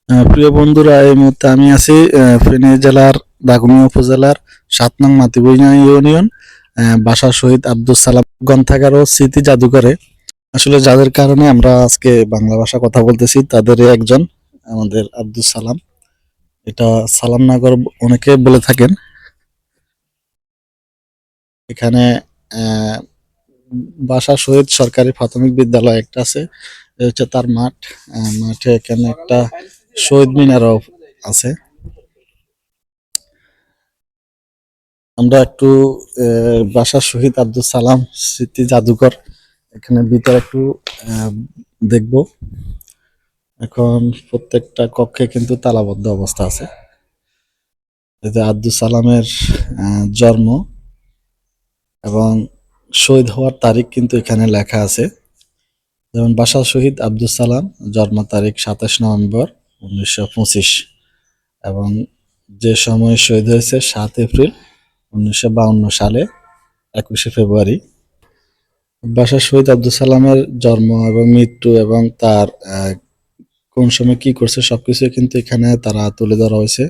প্রিয় বন্ধুরা, এই মুহূর্তে আমি আছি ফেনী জেলার দাগনভূঞা উপজেলার ৭ নং মাতিবুইয়া ইউনিয়ন বাসা শহীদ আব্দুল সালাম গ্রন্থাগার ও স্মৃতি জাদুঘরে। আসলে যাদের কারণে আমরা আজকে বাংলা ভাষা কথা বলতেছি তাদেরই একজন আমাদের আব্দুল সালাম। এটা সালামনগর অনেকে বলে থাকেন। এখানে আহ, বাসা শহীদ সরকারি প্রাথমিক বিদ্যালয় একটা আছে, এটা হচ্ছে তার মাঠ। মাঠে এখানে একটা শহীদ মিনারও আছে। আমরা একটু বাসা শহীদ আব্দুল সালাম স্মৃতি জাদুঘর এখানে ভিতরে একটু আহ, দেখব। এখন প্রত্যেকটা কক্ষে কিন্তু তালাবদ্ধ অবস্থা আছে। এই যে আব্দুল সালামের জন্ম এবং শহীদ হওয়ার তারিখ কিন্তু এখানে লেখা আছে। যেমন বাসা শহীদ আব্দুল সালাম জন্ম তারিখ ২৭ নভেম্বর ১৯২৫ এবং যে সময় শহীদ হয়েছে ৭ এপ্রিল ১৯৫২ সালে ২১ ফেব্রুয়ারি। বাসা শহীদ আব্দুল সালামের জন্ম এবং মৃত্যু এবং তার কোন সময় কি করছে সবকিছু কিন্তু এখানে তারা তুলে ধরা হয়েছে।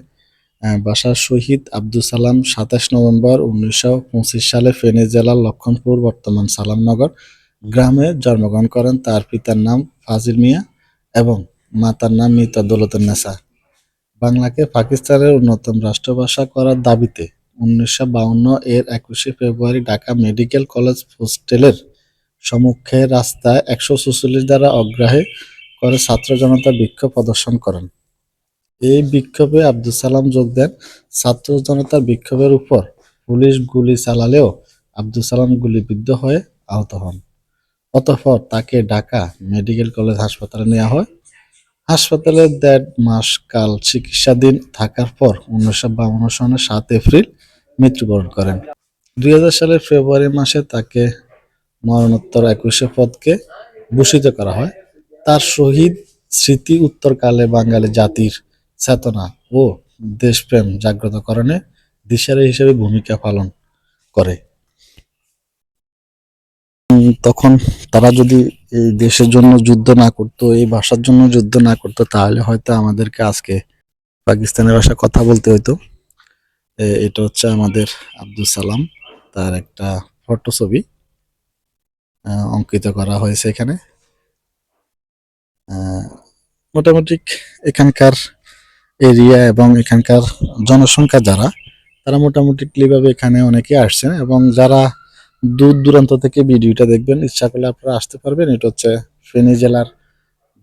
বাসা শহীদ আব্দুল সালাম ২৭ নভেম্বর ১৯২৫ সালে ফেনী জেলার লক্ষণপুর বর্তমান সালামনগর গ্রামে জন্মগ্রহণ করেন। তার পিতার নাম ফাজিল মিয়া এবং মাতার নাম মৃতা দৌলতুন্নেসা। বাংলাকে পাকিস্তানের অন্যতম রাষ্ট্রভাষা করার দাবিতে ১৯৫২ এর ২১ ফেব্রুয়ারি ঢাকা মেডিকেল কলেজ হোস্টেলের সম্মুখে রাস্তায় ১৪৬ দ্বারা অগ্রাহ্য করে ছাত্র জনতা বিক্ষোভ প্রদর্শন করেন। এই বিক্ষোভে আব্দুল সালাম যোগ দেন। ছাত্র জনতার বিক্ষোভের উপর পুলিশ গুলি চালালেও আব্দুল সালাম গুলিবিদ্ধ হয়ে আহত হন। অতঃপর তাকে ঢাকা মেডিকেল কলেজ হাসপাতালে নেওয়া হয়। হাসপাতালে ১.৫ মাস কাল চিকিৎসাধীন থাকার পর ১৯৫২ সনের ৭ এপ্রিল মৃত্যুবরণ করেন। ২০০০ সালের ফেব্রুয়ারি মাসে তাকে মরণোত্তর ২১ পদকে ভূষিত করা হয়। তার শহীদ স্মৃতি উত্তরকালে বাঙালি জাতির চেতনা ও দেশপ্রেম জাগ্রতকরণে দিশারি হিসেবে ভূমিকা পালন করে। তখন তারা যদি এই দেশের জন্য যুদ্ধ না করতো, এই ভাষার জন্য যুদ্ধ না করতো, তাহলে হয়তো আমাদেরকে আজকে পাকিস্তানের ভাষায় কথা বলতে হইতো। এটা হচ্ছে আমাদের আব্দুল সালাম, তার একটা ফটো ছবি অঙ্কিত করা হয়েছে এখানে। মোটামুটি এখানকার এরিয়া এবং এখানকার জনসংখ্যা যারা, তারা মোটামুটি ভাবে এখানে অনেকে আসছেন এবং যারা দূর দূরান্ত থেকে ভিডিওটা দেখবেন ইচ্ছা করলে আপনারা আসতে পারবেন। এটা হচ্ছে ফেনী জেলার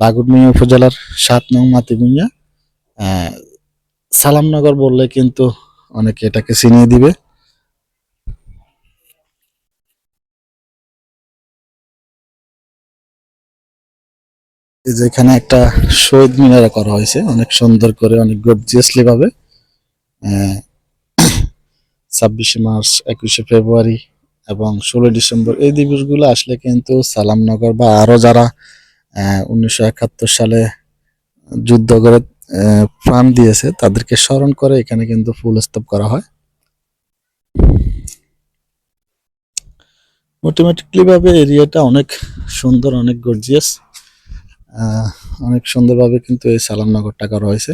দাগনভূঞা উপজেলার ৭ নং মাতিবুইয়া। সালামনগর বললে কিন্তু অনেকে এটাকে চিনিয়ে দিবে। এই যে এখানে একটা শহীদ মিনার করা হয়েছে অনেক সুন্দর করে, অনেক গর্জিয়াসলি ভাবে। ২৬ মার্চ, ২১ ফেব্রুয়ারি এবং ১৬ ডিসেম্বর এই দিবসগুলো আসলে কিন্তু সালামনগর বা আরো যারা ১৯৭১ সালে যুদ্ধ করে প্রাণ দিয়েছে তাদেরকে স্মরণ করে এখানে কিন্তু ফুল স্তূপ করা হয়। মোটামুটি ভাবে এরিয়াটা অনেক সুন্দর, অনেক গর্জিয়াস, অনেক সুন্দরভাবে কিন্তু এই সালামনগরটা করা হয়েছে।